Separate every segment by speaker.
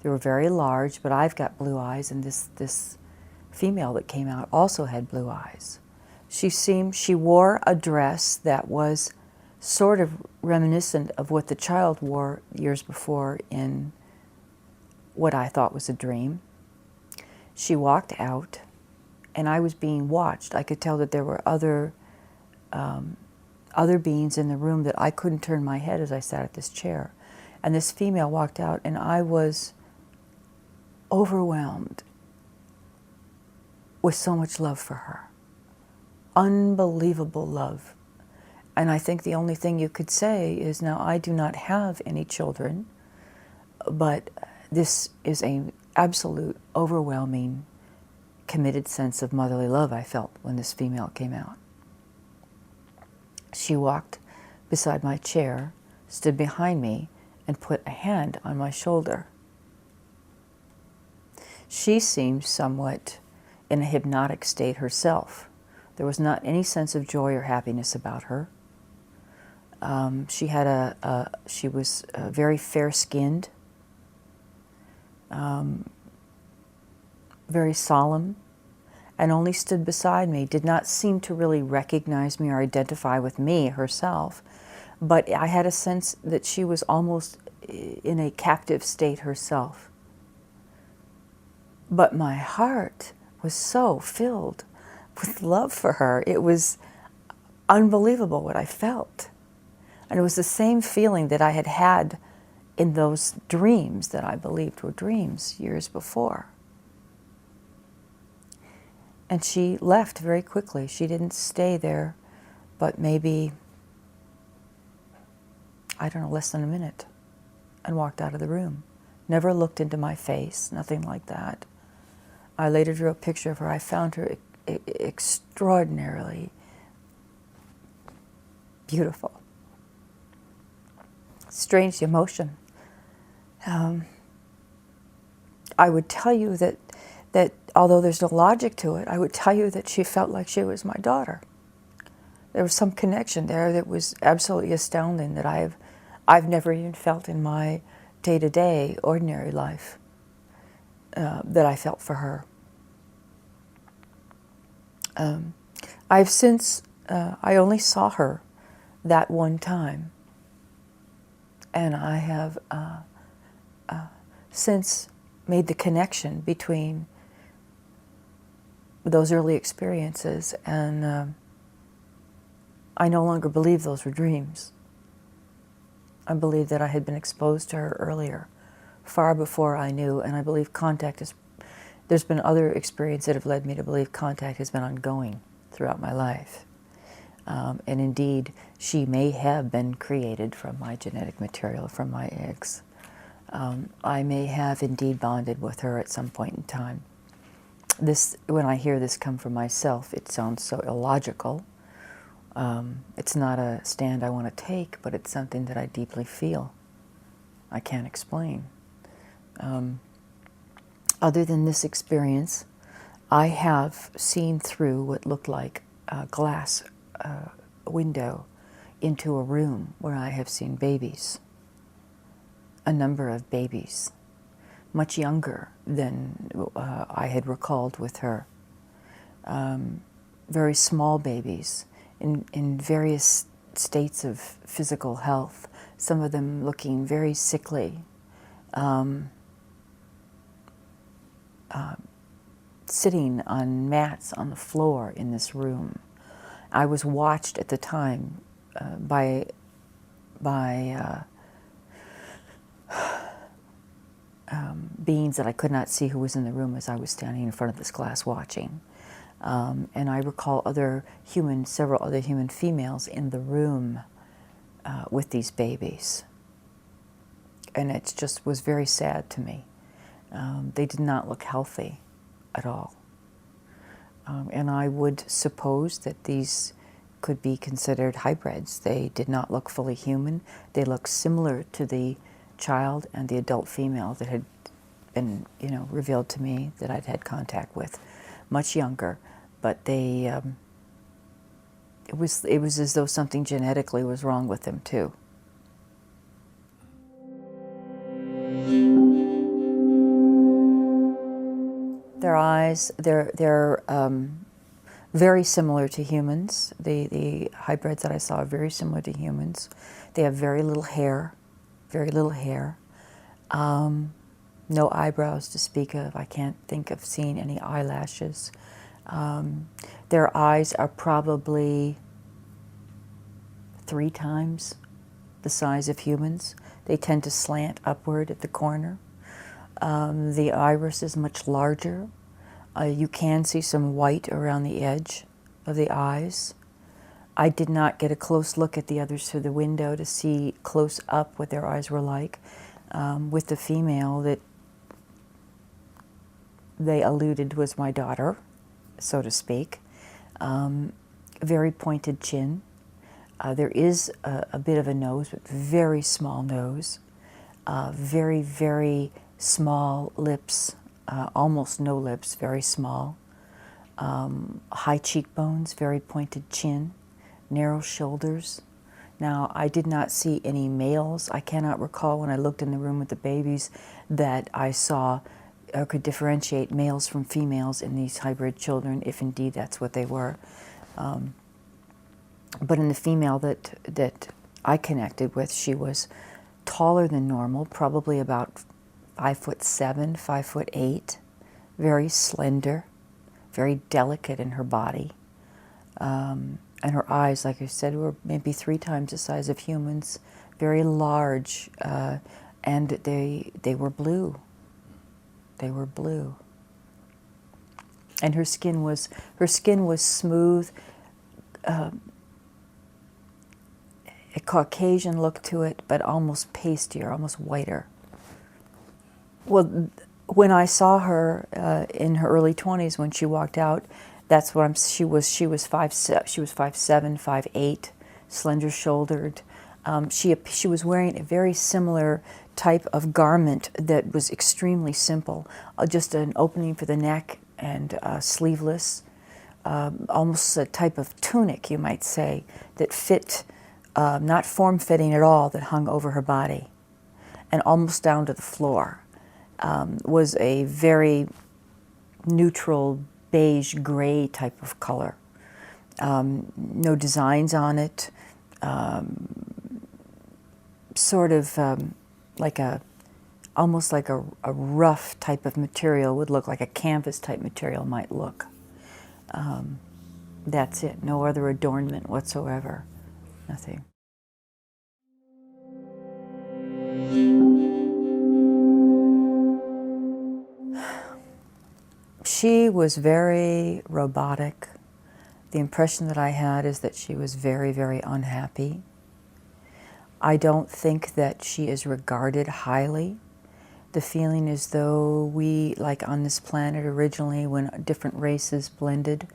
Speaker 1: They were very large, but I've got blue eyes, and this female that came out also had blue eyes. She wore a dress that was sort of reminiscent of what the child wore years before in what I thought was a dream. She walked out, and I was being watched. I could tell that there were other beings in the room, that I couldn't turn my head as I sat at this chair. And this female walked out, and I was overwhelmed with so much love for her. Unbelievable love. And I think the only thing you could say is, now I do not have any children, but this is an absolute, overwhelming, committed sense of motherly love I felt when this female came out. She walked beside my chair, stood behind me, and put a hand on my shoulder. She seemed somewhat in a hypnotic state herself. There was not any sense of joy or happiness about her. She was very fair-skinned, very solemn, and only stood beside me, did not seem to really recognize me or identify with me herself. But I had a sense that she was almost in a captive state herself. But my heart was so filled with love for her. It was unbelievable what I felt. And it was the same feeling that I had had in those dreams that I believed were dreams years before. And she left very quickly. She didn't stay there, but maybe, I don't know, less than a minute, and walked out of the room. Never looked into my face, nothing like that. I later drew a picture of her. I found her extraordinarily beautiful. Strange emotion. I would tell you that although there's no logic to it, I would tell you that she felt like she was my daughter. There was some connection there that was absolutely astounding, that I've never even felt in my day-to-day, ordinary life, that I felt for her. I've since, I only saw her that one time, and I have since made the connection between those early experiences, and I no longer believe those were dreams. I believe that I had been exposed to her earlier, far before I knew, and I believe contact is, there's been other experiences that have led me to believe contact has been ongoing throughout my life. And indeed, she may have been created from my genetic material, from my eggs. I may have indeed bonded with her at some point in time. When I hear this come from myself, it sounds so illogical. It's not a stand I want to take, but it's something that I deeply feel. I can't explain. Other than this experience, I have seen through what looked like a glass window into a room where I have seen babies, a number of babies, much younger than I had recalled with her. Very small babies in various states of physical health, some of them looking very sickly, sitting on mats on the floor in this room. I was watched at the time by beings that I could not see who was in the room as I was standing in front of this glass watching. And I recall several other human females in the room with these babies. And it just was very sad to me. They did not look healthy at all. And I would suppose that these could be considered hybrids. They did not look fully human. They looked similar to the child and the adult female that had been, revealed to me that I'd had contact with, much younger. But they, it was as though something genetically was wrong with them too. Their eyes, they're very similar to humans. The hybrids that I saw are very similar to humans. They have very little hair, very little hair. No eyebrows to speak of. I can't think of seeing any eyelashes. Their eyes are probably 3 times the size of humans. They tend to slant upward at the corner. The iris is much larger. You can see some white around the edge of the eyes. I did not get a close look at the others through the window to see close up what their eyes were like. With the female that they alluded was my daughter, so to speak. Very pointed chin. There is a bit of a nose, but very small nose. Very, very small lips, almost no lips, very small. High cheekbones, very pointed chin, narrow shoulders. Now, I did not see any males. I cannot recall when I looked in the room with the babies that I saw or could differentiate males from females in these hybrid children, if indeed that's what they were. But in the female that I connected with, she was taller than normal, probably about 5'7", 5'8", very slender, very delicate in her body. And her eyes, like I said, were maybe 3 times the size of humans, very large, and they were blue. They were blue. And her skin was smooth, a Caucasian look to it, but almost pastier, almost whiter. Well, when I saw her in her early 20s, when she walked out, that's what she was 5'7", 5'8", slender-shouldered. She was wearing a very similar type of garment that was extremely simple, just an opening for the neck and sleeveless, almost a type of tunic, you might say, that fit, not form-fitting at all, that hung over her body and almost down to the floor. Was a very neutral beige gray type of color. No designs on it. Sort of almost like a rough type of material would look, like a canvas type material might look. That's it. No other adornment whatsoever. Nothing. She was very robotic. The impression that I had is that she was very, very unhappy. I don't think that she is regarded highly. The feeling is though we, like on this planet originally, when different races blended,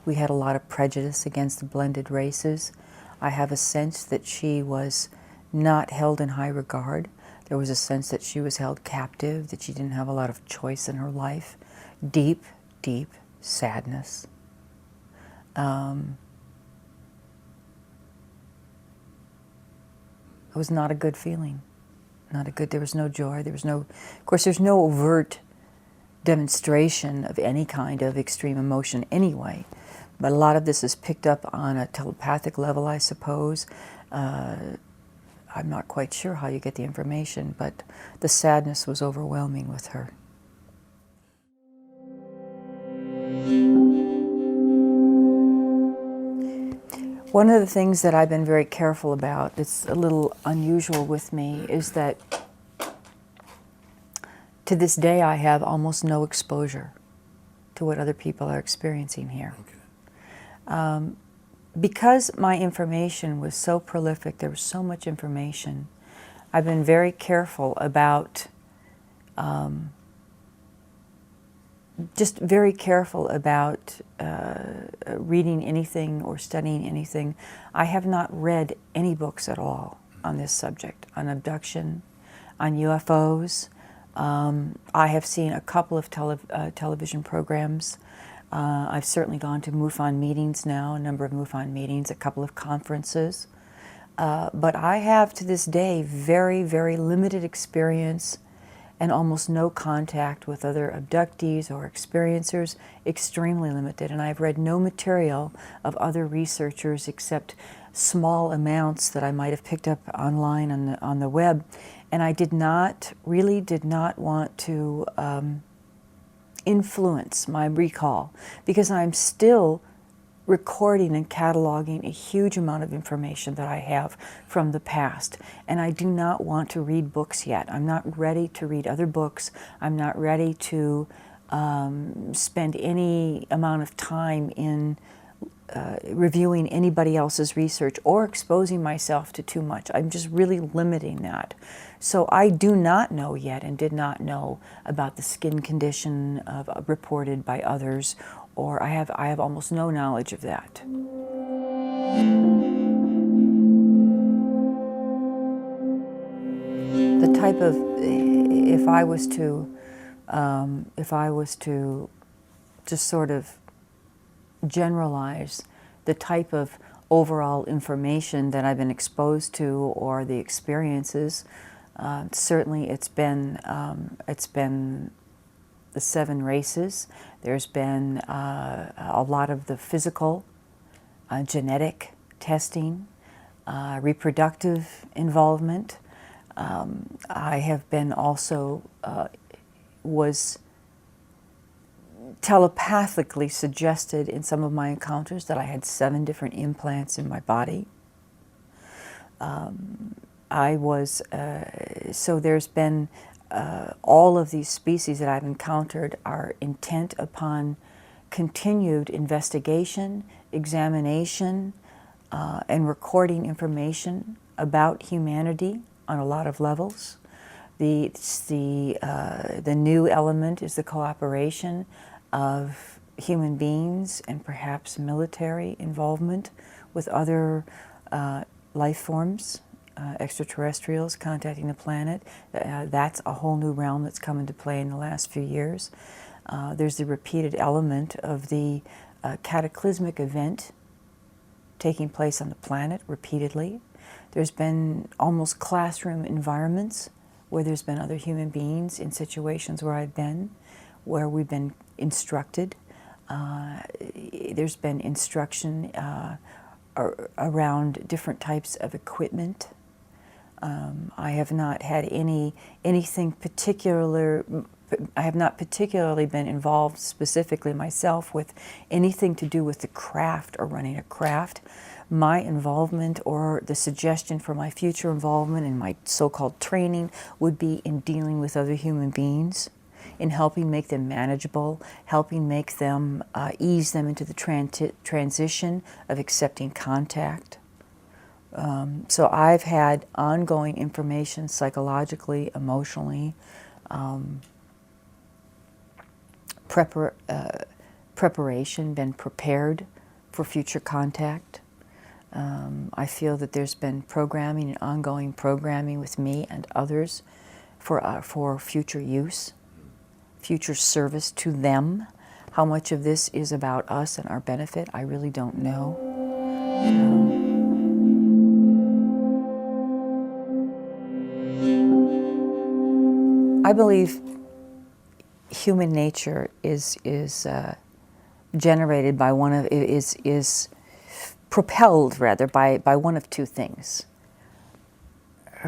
Speaker 1: we had a lot of prejudice against the blended races. I have a sense that she was not held in high regard. There was a sense that she was held captive, that she didn't have a lot of choice in her life. Deep, deep sadness. It was not a good feeling. Not a good, there was no joy, there was no, of course there's no overt demonstration of any kind of extreme emotion anyway, but a lot of this is picked up on a telepathic level, I suppose. I'm not quite sure how you get the information, but the sadness was overwhelming with her. One of the things that I've been very careful about, it's a little unusual with me, is that to this day I have almost no exposure to what other people are experiencing here. Okay. Because my information was so prolific, there was so much information, I've been very careful about just very careful about reading anything or studying anything. I have not read any books at all on this subject, on abduction, on UFOs. I have seen a couple of television programs. I've certainly gone to MUFON meetings now, a number of MUFON meetings, a couple of conferences. But I have to this day very, very limited experience and almost no contact with other abductees or experiencers, extremely limited. And I've read no material of other researchers except small amounts that I might have picked up online on the web. And I really did not want to influence my recall, because I'm still recording and cataloging a huge amount of information that I have from the past. And I do not want to read books yet. I'm not ready to read other books. I'm not ready to spend any amount of time in reviewing anybody else's research or exposing myself to too much. I'm just really limiting that. So I do not know yet, and did not know about the skin condition reported by others, or I have almost no knowledge of that. The type of, if I was to just sort of generalize the type of overall information that I've been exposed to, or the experiences, certainly it's been the 7 races. There's been a lot of the physical, genetic testing, reproductive involvement. I have been also, was telepathically suggested in some of my encounters that I had 7 different implants in my body. So there's been all of these species that I've encountered are intent upon continued investigation, examination, and recording information about humanity on a lot of levels. The new element is the cooperation of human beings and perhaps military involvement with other life forms, extraterrestrials contacting the planet. That's a whole new realm that's come into play in the last few years. There's the repeated element of the cataclysmic event taking place on the planet repeatedly. There's been almost classroom environments where there's been other human beings in situations where I've been, where we've been instructed. There's been instruction around different types of equipment. I have not had anything particular. I have not particularly been involved specifically myself with anything to do with the craft or running a craft. My involvement, or the suggestion for my future involvement in my so-called training, would be in dealing with other human beings, in helping make them manageable, helping make them, ease them into the transition of accepting contact. So I've had ongoing information psychologically, emotionally, preparation, been prepared for future contact. I feel that there's been programming and ongoing programming with me and others for future use, future service to them. How much of this is about us and our benefit, I really don't know. I believe human nature is generated by is propelled rather by one of 2 things.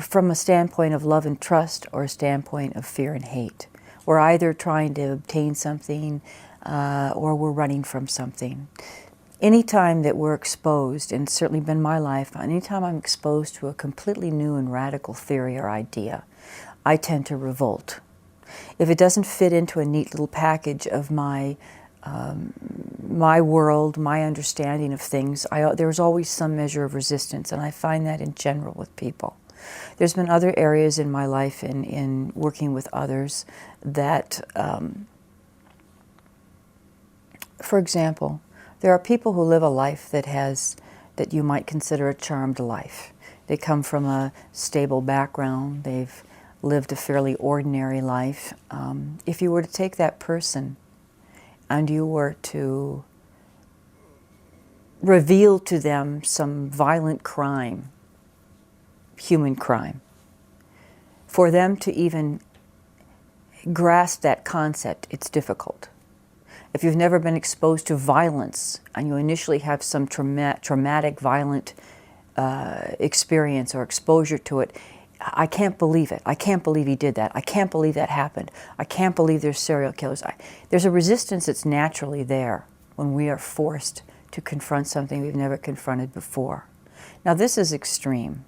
Speaker 1: From a standpoint of love and trust, or a standpoint of fear and hate. We're either trying to obtain something or we're running from something. Anytime that we're exposed, and it's certainly been my life, anytime I'm exposed to a completely new and radical theory or idea, I tend to revolt. If it doesn't fit into a neat little package of my world, my understanding of things, there's always some measure of resistance, and I find that in general with people. There's been other areas in my life in working with others that, for example, there are people who live a life that you might consider a charmed life. They come from a stable background. They've lived a fairly ordinary life. If you were to take that person and you were to reveal to them some violent crime, human crime, for them to even grasp that concept, it's difficult. If you've never been exposed to violence and you initially have some traumatic, violent experience or exposure to it, I can't believe it. I can't believe he did that. I can't believe that happened. I can't believe there's serial killers. There's a resistance that's naturally there when we are forced to confront something we've never confronted before. Now, this is extreme.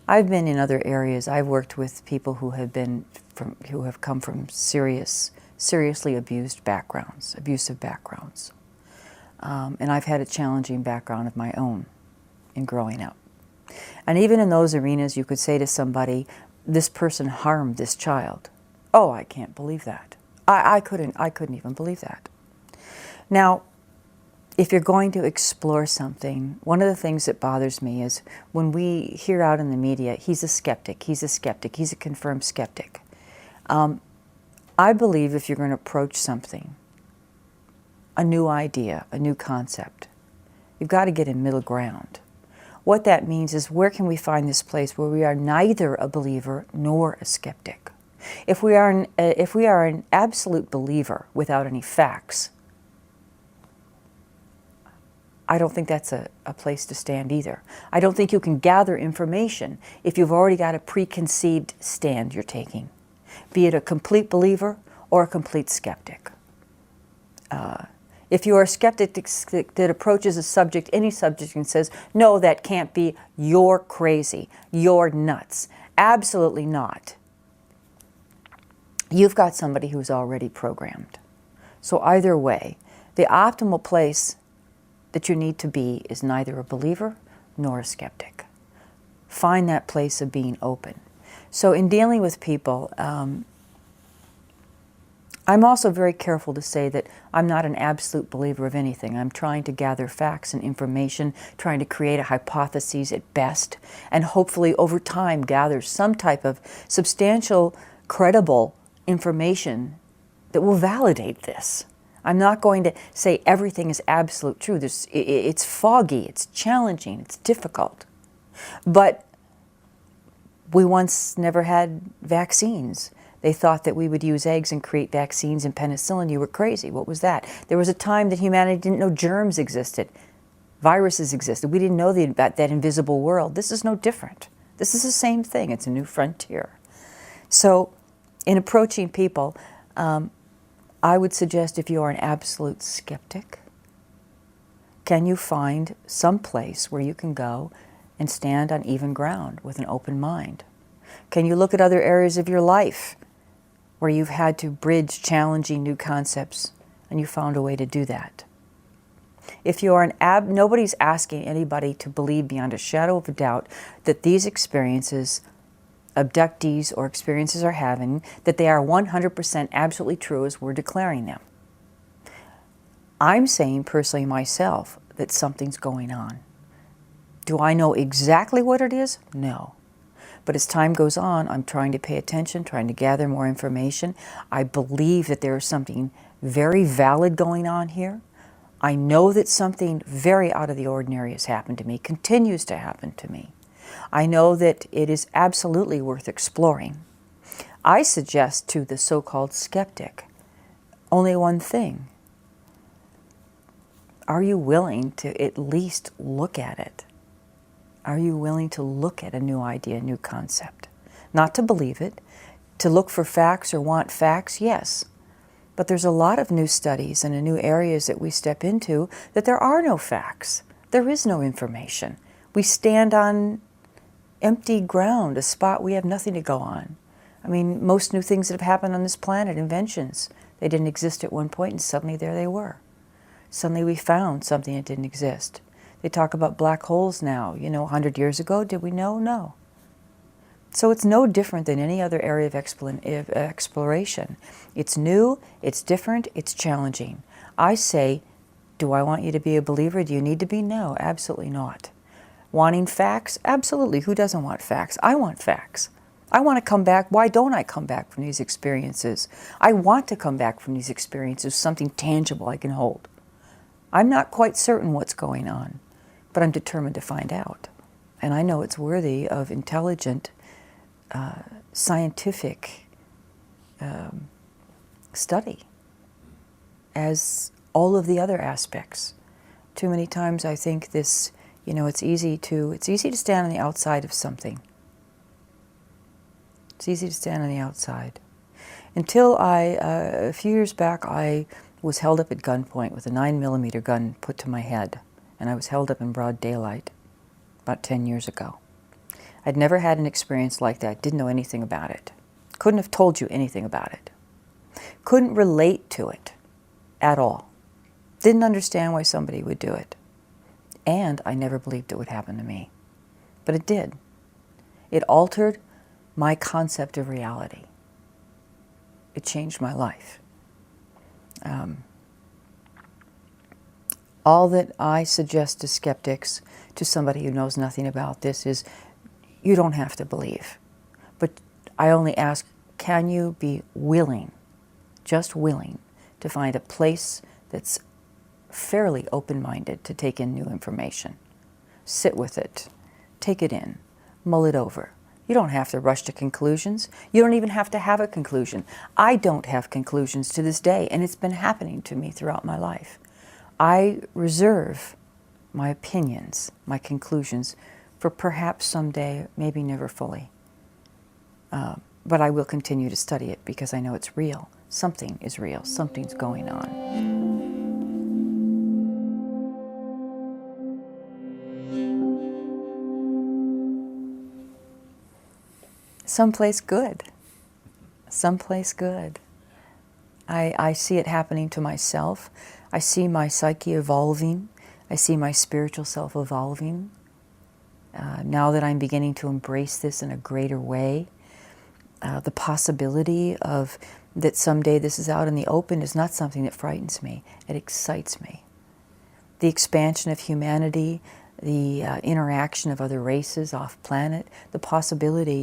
Speaker 1: I've been in other areas. I've worked with people who have come from seriously abusive backgrounds. And I've had a challenging background of my own in growing up. And even in those arenas, you could say to somebody, this person harmed this child. Oh, I can't believe that. I couldn't even believe that. Now, if you're going to explore something, one of the things that bothers me is when we hear out in the media, he's a skeptic, he's a confirmed skeptic. I believe if you're going to approach something, a new idea, a new concept, you've got to get in middle ground. What that means is, where can we find this place where we are neither a believer nor a skeptic? If we are an absolute believer without any facts, I don't think that's a place to stand either. I don't think you can gather information if you've already got a preconceived stand you're taking, be it a complete believer or a complete skeptic. If you are a skeptic that approaches a subject, any subject, and says, no, that can't be, you're crazy, you're nuts. Absolutely not. You've got somebody who's already programmed. So either way, the optimal place that you need to be is neither a believer nor a skeptic. Find that place of being open. So in dealing with people, I'm also very careful to say that I'm not an absolute believer of anything. I'm trying to gather facts and information, trying to create a hypothesis at best, and hopefully over time gather some type of substantial, credible information that will validate this. I'm not going to say everything is absolute true. It's foggy, it's challenging, it's difficult. But we once never had vaccines. They thought that we would use eggs and create vaccines and penicillin. You were crazy. What was that? There was a time that humanity didn't know germs existed. Viruses existed. We didn't know that invisible world. This is no different. This is the same thing. It's a new frontier. So in approaching people, I would suggest, if you are an absolute skeptic, can you find some place where you can go and stand on even ground with an open mind? Can you look at other areas of your life where you've had to bridge challenging new concepts and you found a way to do that? If you are nobody's asking anybody to believe beyond a shadow of a doubt that these experiences abductees or experiences are having, that they are 100% absolutely true as we're declaring them. I'm saying personally myself that something's going on. Do I know exactly what it is? No. But as time goes on, I'm trying to pay attention, trying to gather more information. I believe that there is something very valid going on here. I know that something very out of the ordinary has happened to me, continues to happen to me. I know that it is absolutely worth exploring. I suggest to the so-called skeptic only one thing. Are you willing to at least look at it? Are you willing to look at a new idea, a new concept? Not to believe it, to look for facts or want facts, yes. But there's a lot of new studies and new areas that we step into that there are no facts. There is no information. We stand on empty ground, a spot we have nothing to go on. I mean, most new things that have happened on this planet, inventions, they didn't exist at one point and suddenly there they were. Suddenly we found something that didn't exist. They talk about black holes now. 100 years ago, did we know? No. So it's no different than any other area of exploration. It's new, it's different, it's challenging. I say, do I want you to be a believer? Do you need to be? No, absolutely not. Wanting facts? Absolutely. Who doesn't want facts? I want facts. I want to come back. Why don't I come back from these experiences? I want to come back from these experiences, something tangible I can hold. I'm not quite certain what's going on, but I'm determined to find out. And I know it's worthy of intelligent, scientific study as all of the other aspects. Too many times I think this, it's easy to stand on the outside of something. It's easy to stand on the outside. Until a few years back, I was held up at gunpoint with a 9mm gun put to my head, and I was held up in broad daylight about 10 years ago. I'd never had an experience like that, didn't know anything about it. Couldn't have told you anything about it. Couldn't relate to it at all. Didn't understand why somebody would do it. And I never believed it would happen to me. But it did. It altered my concept of reality. It changed my life. All that I suggest to skeptics, to somebody who knows nothing about this, is you don't have to believe. But I only ask, can you be willing, just willing, to find a place that's fairly open-minded to take in new information? Sit with it, take it in, mull it over. You don't have to rush to conclusions. You don't even have to have a conclusion. I don't have conclusions to this day, and it's been happening to me throughout my life. I reserve my opinions, my conclusions, for perhaps someday, maybe never fully. But I will continue to study it because I know it's real. Something is real. Something's going on. Someplace good. Someplace good. I see it happening to myself. I see my psyche evolving. I see my spiritual self evolving. Now that I'm beginning to embrace this in a greater way, the possibility of that someday this is out in the open is not something that frightens me. It excites me. The expansion of humanity, the interaction of other races off planet, the possibility,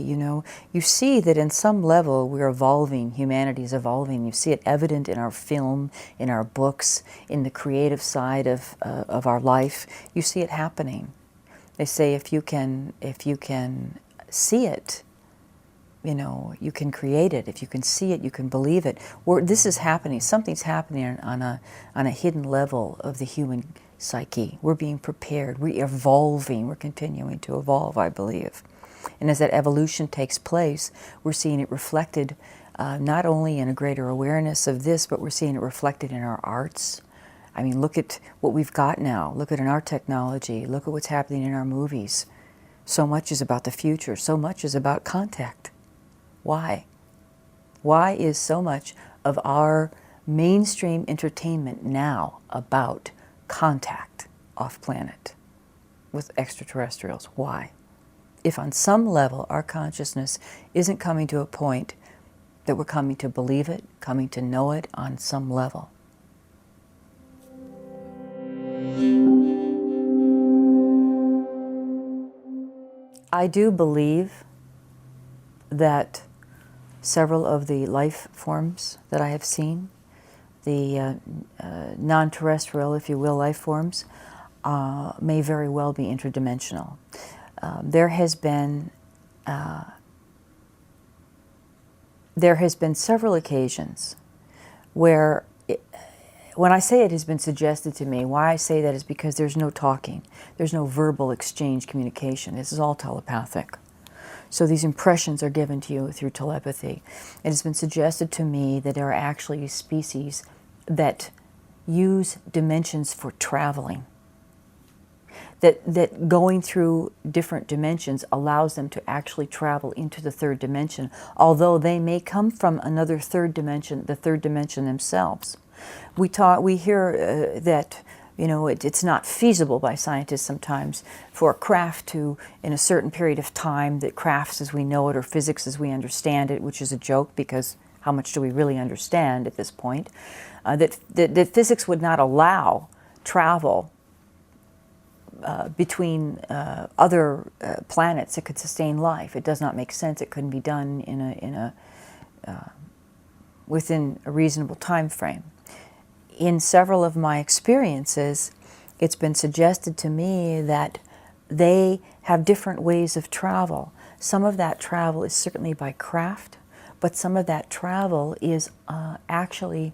Speaker 1: you see that in some level we're evolving, humanity is evolving. You see it evident in our film, in our books, in the creative side of our life. You see it happening. They say if you can see it, you can create it. If you can see it, you can believe it. This is happening. Something's happening on a hidden level of the human psyche. We're being prepared. We're evolving. We're continuing to evolve, I believe. And as that evolution takes place, we're seeing it reflected not only in a greater awareness of this, but we're seeing it reflected in our arts. I mean, look at what we've got now. Look at in our technology. Look at what's happening in our movies. So much is about the future. So much is about contact. Why? Why is so much of our mainstream entertainment now about contact off-planet with extraterrestrials? Why? If on some level our consciousness isn't coming to a point that we're coming to believe it, coming to know it on some level. I do believe that several of the life forms that I have seen, the non-terrestrial, if you will, life forms, may very well be interdimensional. There has been several occasions where, when I say it has been suggested to me, why I say that is because there's no talking, there's no verbal exchange, communication. This is all telepathic. So these impressions are given to you through telepathy. It has been suggested to me that there are actually species that use dimensions for traveling. That going through different dimensions allows them to actually travel into the third dimension, although they may come from another third dimension, the third dimension themselves. We hear that it's not feasible by scientists sometimes for a craft to, in a certain period of time, that crafts as we know it or physics as we understand it, which is a joke because how much do we really understand at this point, that physics would not allow travel between other planets that could sustain life. It does not make sense. It couldn't be done within a reasonable time frame. In several of my experiences, it's been suggested to me that they have different ways of travel. Some of that travel is certainly by craft, but some of that travel is actually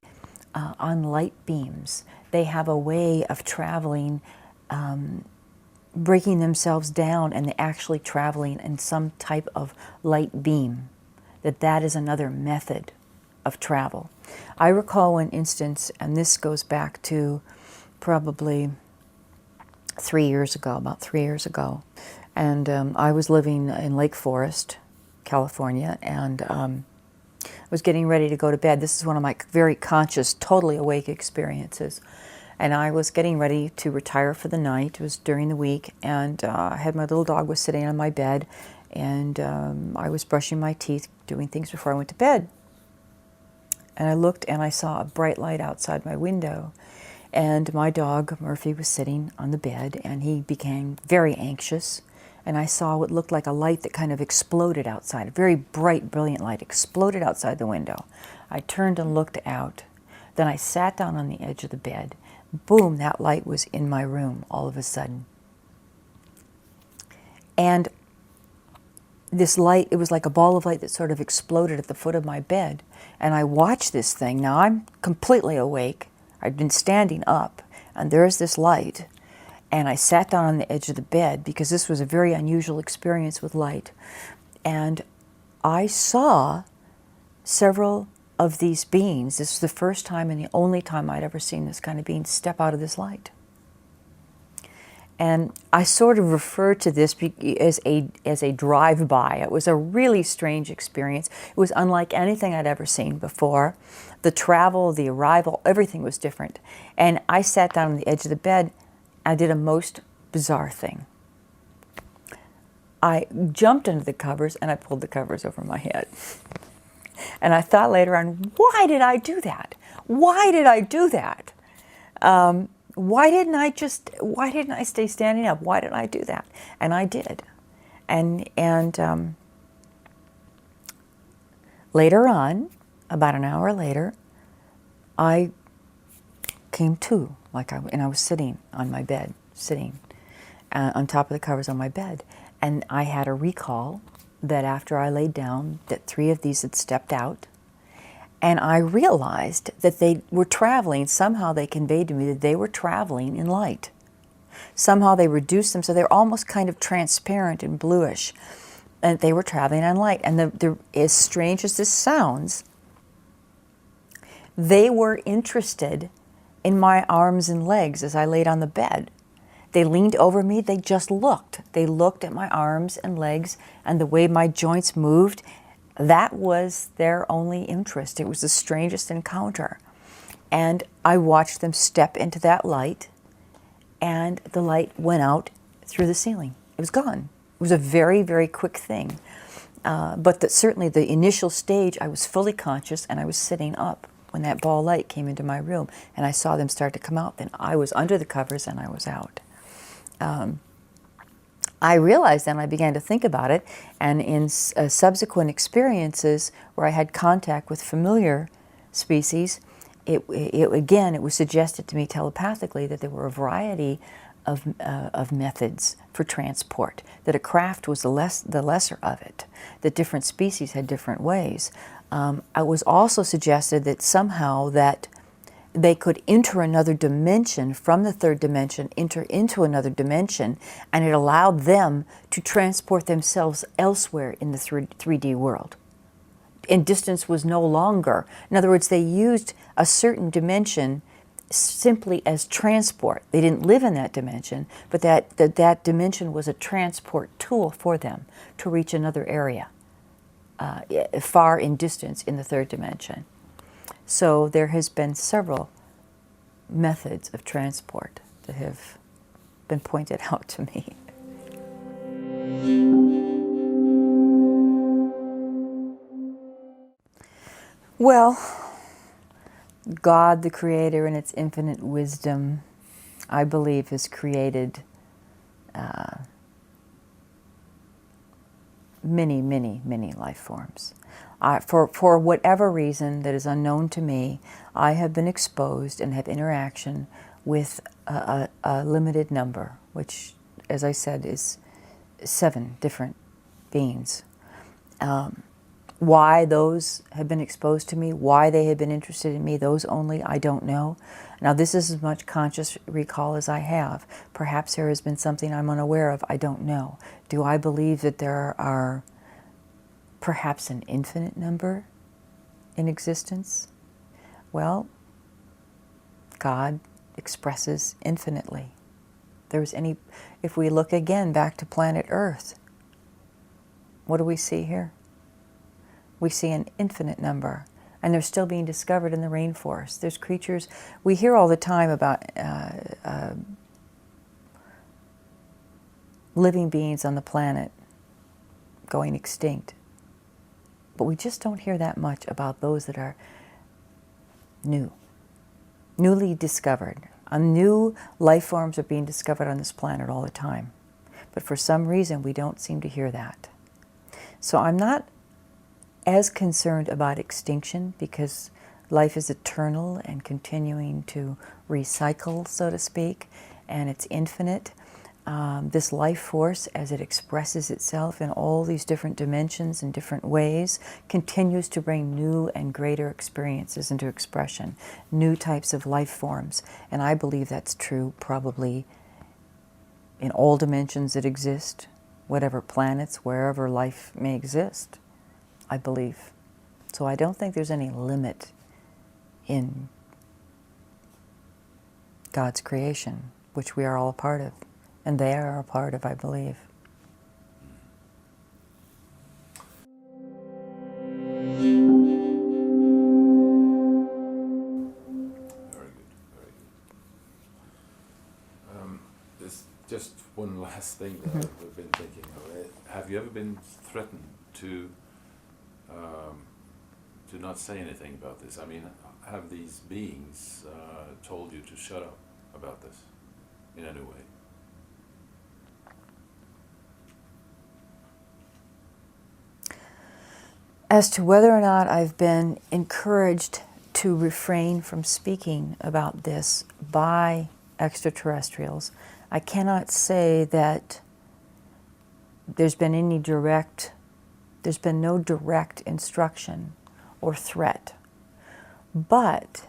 Speaker 1: on light beams. They have a way of traveling, breaking themselves down, and they're actually traveling in some type of light beam. That is another method of travel. I recall one instance, and this goes back to probably 3 years ago, about 3 years ago, and I was living in Lake Forest, California, and was getting ready to go to bed. This is one of my very conscious, totally awake experiences. And I was getting ready to retire for the night. It was during the week, and I had my little dog was sitting on my bed, and I was brushing my teeth, doing things before I went to bed. And I looked and I saw a bright light outside my window. And my dog, Murphy, was sitting on the bed, and he became very anxious. And I saw what looked like a light that kind of exploded outside. A very bright, brilliant light exploded outside the window. I turned and looked out. Then I sat down on the edge of the bed. Boom, that light was in my room all of a sudden. And this light, it was like a ball of light that sort of exploded at the foot of my bed. And I watched this thing. Now I'm completely awake. I'd been standing up, and there's this light. And I sat down on the edge of the bed because this was a very unusual experience with light. And I saw several of these beings. This is the first time and the only time I'd ever seen this kind of being step out of this light. And I sort of refer to this as a drive-by. It was a really strange experience. It was unlike anything I'd ever seen before. The travel, the arrival, everything was different. And I sat down on the edge of the bed. I did a most bizarre thing. I jumped under the covers and I pulled the covers over my head. And I thought later on, why did I do that? Why did I do that? Why didn't I stay standing up? Why didn't I do that? And I did. And later on, about an hour later, I came to, and I was sitting on my bed, sitting on top of the covers on my bed. And I had a recall that after I laid down, that 3 of these had stepped out. And I realized that they were traveling. Somehow they conveyed to me that they were traveling in light. Somehow they reduced them so they're almost kind of transparent and bluish. And they were traveling on light. And as strange as this sounds, they were interested in my arms and legs as I laid on the bed. They leaned over me, they just looked. They looked at my arms and legs and the way my joints moved. That was their only interest. It was the strangest encounter. And I watched them step into that light, and the light went out through the ceiling. It was gone. It was a very, very quick thing. But certainly the initial stage, I was fully conscious and I was sitting up when that ball light came into my room, and I saw them start to come out. Then I was under the covers and I was out. I realized then, I began to think about it, and in subsequent experiences where I had contact with familiar species, it was suggested to me telepathically that there were a variety of methods for transport, that a craft was the lesser of it, that different species had different ways. I was also suggested that somehow that they could enter another dimension from the third dimension, enter into another dimension, and it allowed them to transport themselves elsewhere in the 3D world. And distance was no longer. In other words, they used a certain dimension simply as transport. They didn't live in that dimension, but that dimension was a transport tool for them to reach another area, far in distance in the third dimension. So there has been several methods of transport that have been pointed out to me. Well, God, the Creator, in its infinite wisdom, I believe has created many, many, many life forms. For whatever reason that is unknown to me, I have been exposed and have interaction with a limited number, which, as I said, is 7 different beings. Why those have been exposed to me, why they have been interested in me, those only, I don't know. Now, this is as much conscious recall as I have. Perhaps there has been something I'm unaware of, I don't know. Do I believe that there are perhaps an infinite number in existence? Well, God expresses infinitely. If we look again back to planet Earth, what do we see here? We see an infinite number, and they're still being discovered in the rainforest. There's creatures, we hear all the time about living beings on the planet going extinct, but we just don't hear that much about those that are newly discovered. New life forms are being discovered on this planet all the time, but for some reason we don't seem to hear that. So I'm not as concerned about extinction, because life is eternal and continuing to recycle, so to speak, and it's infinite. This life force, as it expresses itself in all these different dimensions and different ways, continues to bring new and greater experiences into expression, new types of life forms. And I believe that's true probably in all dimensions that exist, whatever planets, wherever life may exist, I believe. So I don't think there's any limit in God's creation, which we are all a part of, and they are a part of, I believe.
Speaker 2: Very good, very good. There's just one last thing that we've been thinking of. Have you ever been threatened to not say anything about this? I mean, have these beings told you to shut up about this in any way?
Speaker 1: As to whether or not I've been encouraged to refrain from speaking about this by extraterrestrials, I cannot say that there's been no direct instruction or threat. But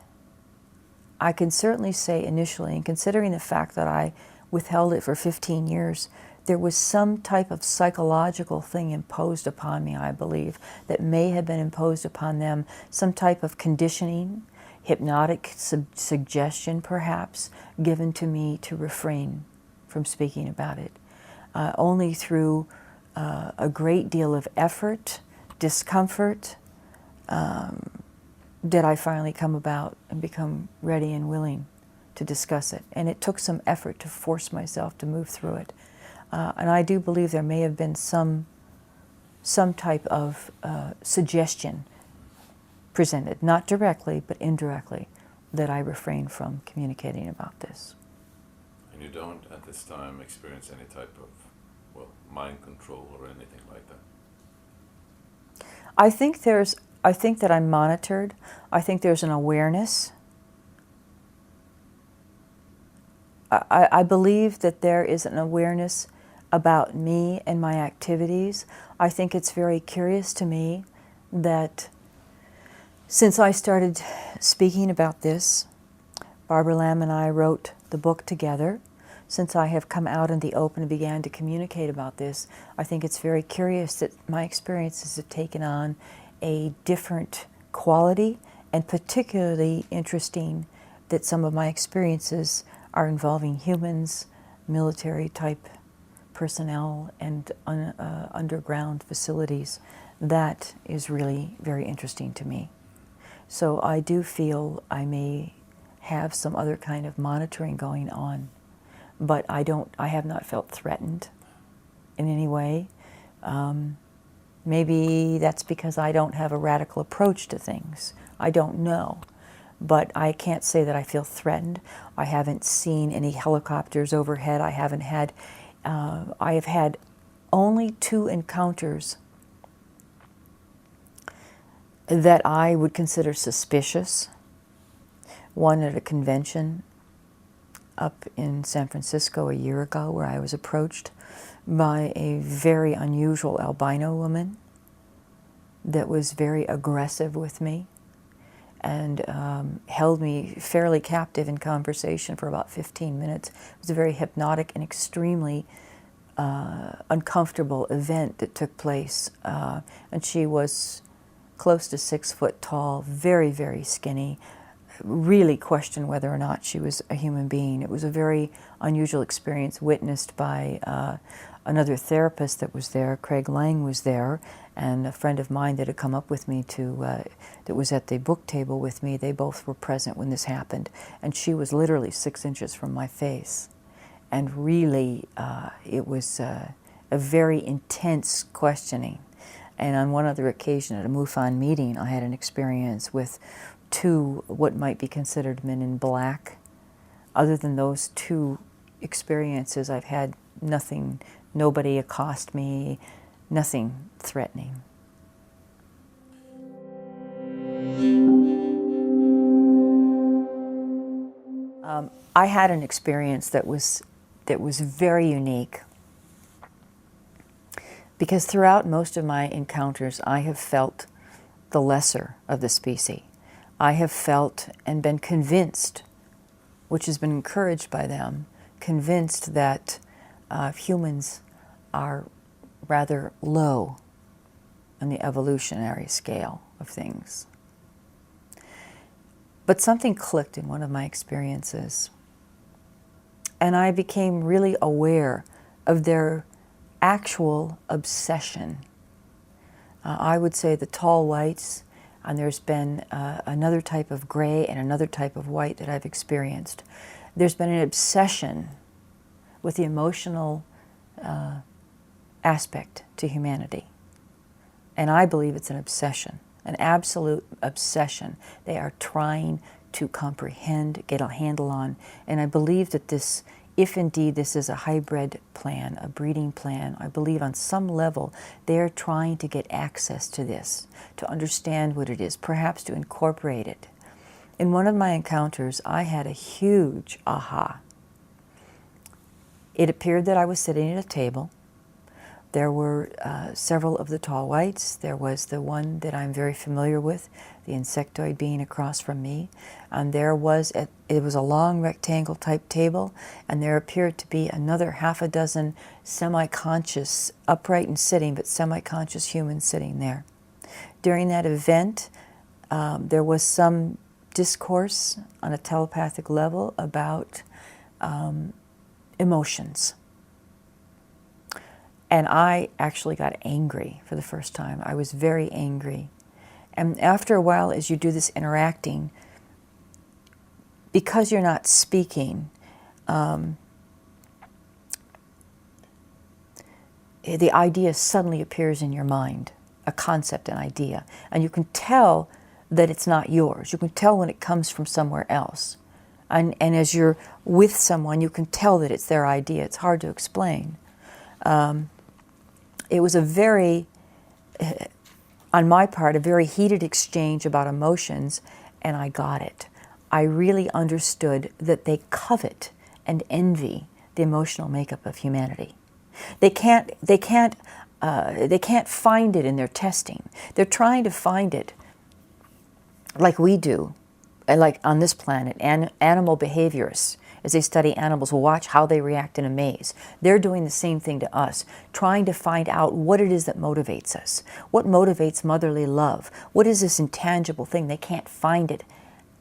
Speaker 1: I can certainly say initially, and considering the fact that I withheld it for 15 years, there was some type of psychological thing imposed upon me, I believe, that may have been imposed upon them, some type of conditioning, hypnotic suggestion perhaps, given to me to refrain from speaking about it. Only through a great deal of effort, discomfort, did I finally come about and become ready and willing to discuss it. And it took some effort to force myself to move through it. And I do believe there may have been some type of suggestion presented, not directly, but indirectly, that I refrain from communicating about this.
Speaker 2: And you don't, at this time, experience any type of, mind control or anything like that?
Speaker 1: I think that I'm monitored. I think there's an awareness. I believe that there is an awareness about me and my activities. I think it's very curious to me that since I started speaking about this, Barbara Lamb and I wrote the book together. Since I have come out in the open and began to communicate about this, I think it's very curious that my experiences have taken on a different quality, and particularly interesting that some of my experiences are involving humans, military-type personnel, and underground facilities. That is really very interesting to me. So I do feel I may have some other kind of monitoring going on, but I have not felt threatened in any way. Maybe that's because I don't have a radical approach to things. I don't know. But I can't say that I feel threatened. I haven't seen any helicopters overhead. I have had only 2 encounters that I would consider suspicious. One at a convention up in San Francisco a year ago, where I was approached by a very unusual albino woman that was very aggressive with me and held me fairly captive in conversation for about 15 minutes. It was a very hypnotic and extremely uncomfortable event that took place. And she was close to 6 foot tall, very, very skinny. Really questioned whether or not she was a human being. It was a very unusual experience witnessed by another therapist that was there. Craig Lang was there, and a friend of mine that had come up with me that was at the book table with me. They both were present when this happened, and she was literally 6 inches from my face. And really, it was a very intense questioning. And on one other occasion at a MUFON meeting, I had an experience with 2 what might be considered men in black. Other than those 2 experiences, I've had nothing, nobody accost me, nothing threatening. I had an experience that was very unique, because throughout most of my encounters, I have felt the lesser of the species. I have felt and been convinced, which has been encouraged by them, convinced that humans are rather low on the evolutionary scale of things. But something clicked in one of my experiences, and I became really aware of their actual obsession. I would say the tall whites, and there's been another type of gray and another type of white that I've experienced. There's been an obsession with the emotional aspect to humanity. And I believe it's an obsession, an absolute obsession. They are trying to comprehend, get a handle on, and I believe that this, if indeed this is a hybrid plan, a breeding plan, I believe on some level they're trying to get access to this, to understand what it is, perhaps to incorporate it. In one of my encounters, I had a huge aha. It appeared that I was sitting at a table. There were several of the tall whites. There was the one that I'm very familiar with, the insectoid being across from me. And there was, it was a long rectangle type table, and there appeared to be another half a dozen semi-conscious, upright and sitting, but semi-conscious humans sitting there. During that event, there was some discourse on a telepathic level about emotions. And I actually got angry for the first time. I was very angry. And after a while, as you do this interacting, because you're not speaking, the idea suddenly appears in your mind, a concept, an idea. And you can tell that it's not yours. You can tell when it comes from somewhere else. And as you're with someone, you can tell that it's their idea. It's hard to explain. It was a very, on my part, a very heated exchange about emotions, and I got it. I really understood that they covet and envy the emotional makeup of humanity. They can't find it in their testing. They're trying to find it like we do, like on this planet, animal behaviorists. As they study animals, will watch how they react in a maze. They're doing the same thing to us, trying to find out what it is that motivates us. What motivates motherly love? What is this intangible thing? They can't find it,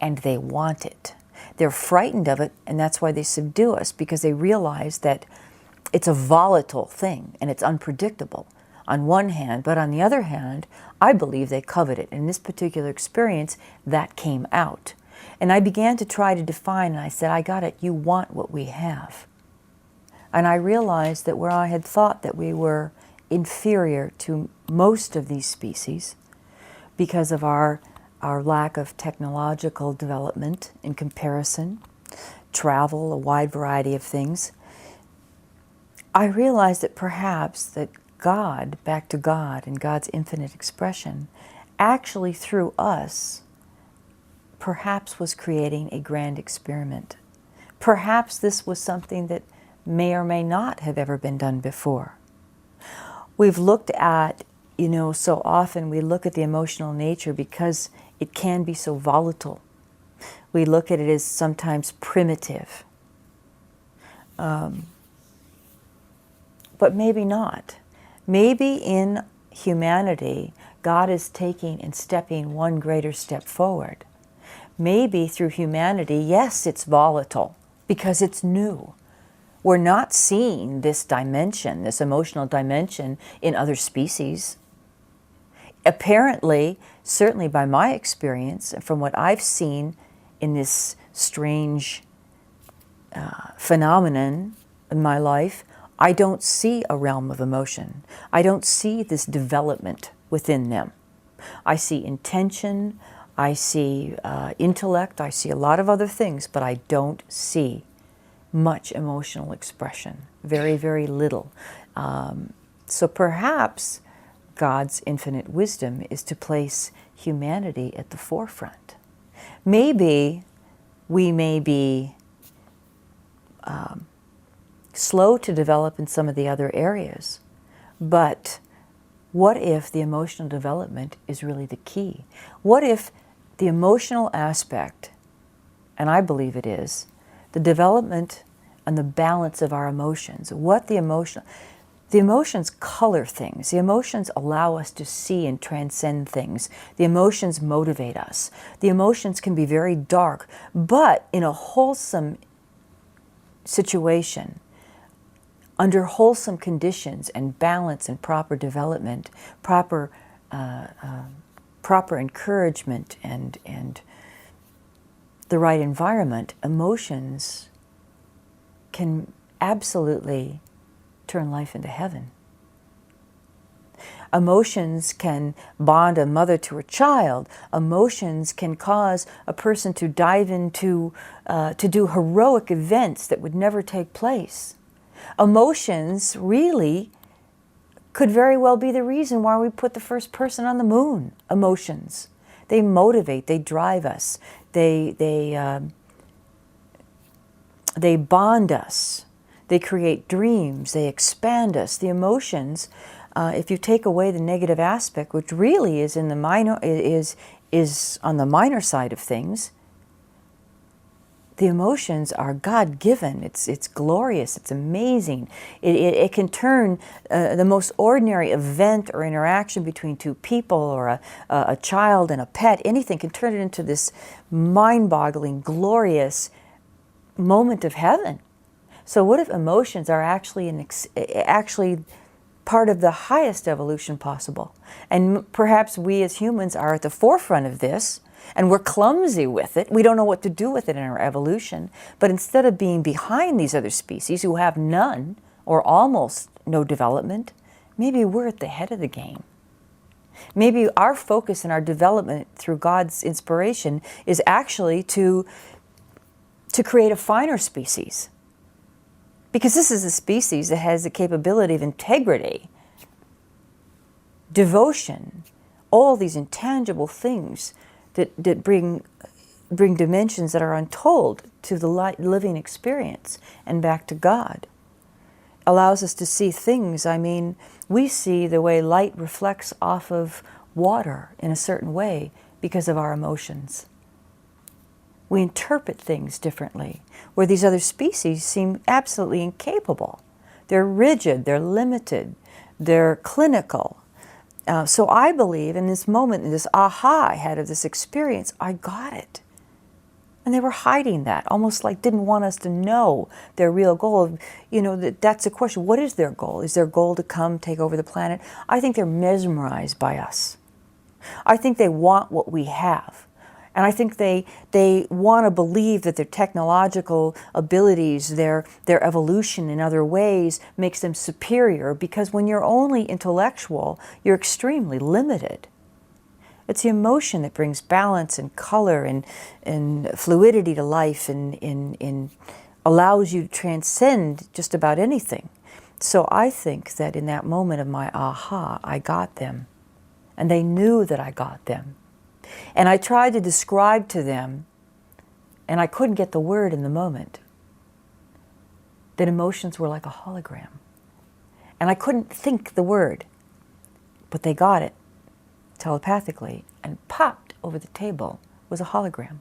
Speaker 1: and they want it. They're frightened of it, and that's why they subdue us, because they realize that it's a volatile thing, and it's unpredictable on one hand, but on the other hand, I believe they covet it. In this particular experience, that came out. And I began to try to define, and I said, I got it, you want what we have. And I realized that where I had thought that we were inferior to most of these species because of our lack of technological development in comparison, travel, a wide variety of things, I realized that perhaps that God, back to God and God's infinite expression, actually through us, perhaps was creating a grand experiment. Perhaps this was something that may or may not have ever been done before. We've looked at you know, so often we look at the emotional nature because it can be so volatile. We look at it as sometimes primitive. But maybe not. Maybe in humanity, God is taking and stepping one greater step forward. Maybe through humanity, yes, it's volatile because it's new. We're not seeing this dimension, this emotional dimension, in other species. Apparently, certainly by my experience, from what I've seen in this strange phenomenon in my life, I don't see a realm of emotion. I don't see this development within them. I see intention, I see intellect, I see a lot of other things, but I don't see much emotional expression. Very, very little. So perhaps God's infinite wisdom is to place humanity at the forefront. Maybe we may be slow to develop in some of the other areas, but what if the emotional development is really the key? What if the emotional aspect, and I believe it is, the development and the balance of our emotions, what the emotions color things. The emotions allow us to see and transcend things. The emotions motivate us. The emotions can be very dark, but in a wholesome situation, under wholesome conditions and balance and proper development, proper encouragement and the right environment, emotions can absolutely turn life into heaven. Emotions can bond a mother to her child. Emotions can cause a person to dive into, to do heroic events that would never take place. Emotions really could very well be the reason why we put the first person on the moon. Emotions. They motivate, they drive us, they bond us, they create dreams, they expand us. The emotions, if you take away the negative aspect, which really is in the minor, is on the minor side of things, the emotions are God-given. It's glorious. It's amazing. It can turn the most ordinary event or interaction between two people or a child and a pet, anything can turn it into this mind-boggling, glorious moment of heaven. So what if emotions are actually actually part of the highest evolution possible? And perhaps we as humans are at the forefront of this, and we're clumsy with it. We don't know what to do with it in our evolution. But instead of being behind these other species who have none or almost no development, maybe we're at the head of the game. Maybe our focus and our development through God's inspiration is actually to create a finer species. Because this is a species that has the capability of integrity, devotion, all these intangible things that bring dimensions that are untold to the living experience and back to God. Allows us to see things. I mean, we see the way light reflects off of water in a certain way because of our emotions. We interpret things differently, where these other species seem absolutely incapable. They're rigid, they're limited, they're clinical. So I believe in this moment, in this aha I had of this experience, I got it. And they were hiding that, almost like didn't want us to know their real goal. You know, that's the question. What is their goal? Is their goal to come take over the planet? I think they're mesmerized by us. I think they want what we have. And I think they want to believe that their technological abilities, their evolution in other ways makes them superior, because when you're only intellectual, you're extremely limited. It's the emotion that brings balance and color and fluidity to life and allows you to transcend just about anything. So I think that in that moment of my aha, I got them. And they knew that I got them. And I tried to describe to them, and I couldn't get the word in the moment, that emotions were like a hologram. And I couldn't think the word. But they got it telepathically, and popped over the table was a hologram.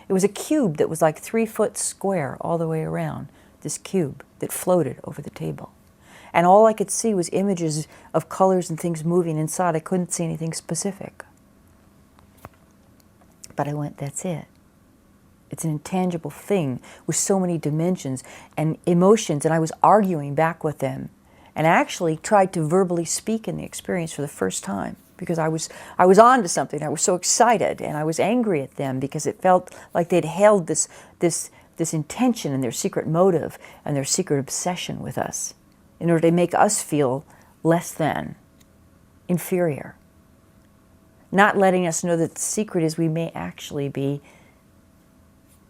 Speaker 1: It was a cube that was like 3 foot square all the way around, this cube that floated over the table. And all I could see was images of colors and things moving inside. I couldn't see anything specific. But I went, that's it. It's an intangible thing with so many dimensions and emotions, and I was arguing back with them, and I actually tried to verbally speak in the experience for the first time, because I was on to something. I was so excited, and I was angry at them because it felt like they'd held this intention and their secret motive and their secret obsession with us in order to make us feel less than, inferior. Not letting us know that the secret is we may actually be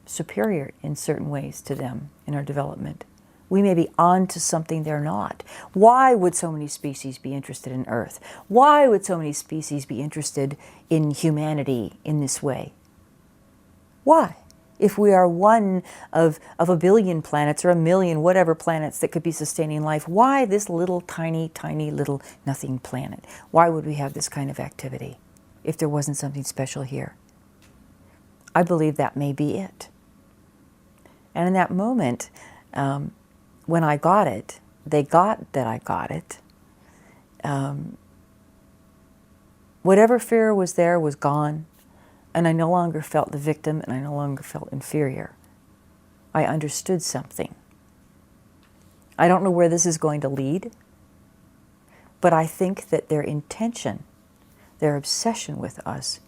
Speaker 1: superior in certain ways to them in our development. We may be on to something they're not. Why would so many species be interested in Earth? Why would so many species be interested in humanity in this way? Why? If we are one of a billion planets or a million, whatever planets that could be sustaining life, why this little tiny, tiny little nothing planet? Why would we have this kind of activity if there wasn't something special here? I believe that may be it. And in that moment, when I got it, they got that I got it. Whatever fear was there was gone, and I no longer felt the victim, and I no longer felt inferior. I understood something. I don't know where this is going to lead, but I think that their intention, their obsession with us,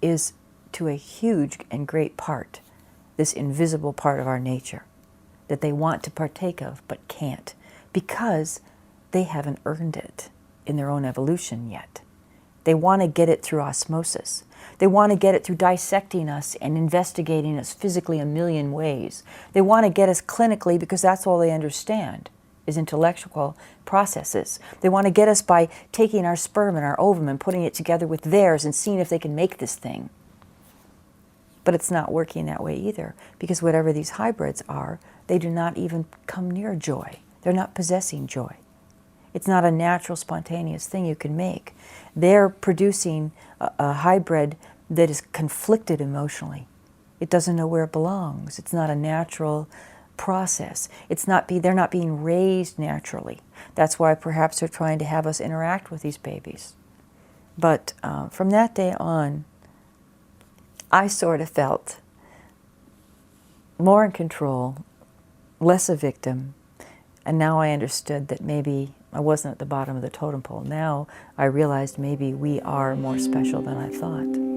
Speaker 1: is to a huge and great part this invisible part of our nature that they want to partake of but can't, because they haven't earned it in their own evolution yet. They want to get it through osmosis. They want to get it through dissecting us and investigating us physically a million ways. They want to get us clinically because that's all they understand is intellectual processes. They want to get us by taking our sperm and our ovum and putting it together with theirs and seeing if they can make this thing. But it's not working that way either, because whatever these hybrids are, they do not even come near joy. They're not possessing joy. It's not a natural, spontaneous thing you can make. They're producing a hybrid that is conflicted emotionally. It doesn't know where it belongs. It's not a natural process. They're not being raised naturally. That's why perhaps they're trying to have us interact with these babies. But from that day on, I sort of felt more in control, less a victim, and now I understood that maybe I wasn't at the bottom of the totem pole. Now I realized maybe we are more special than I thought.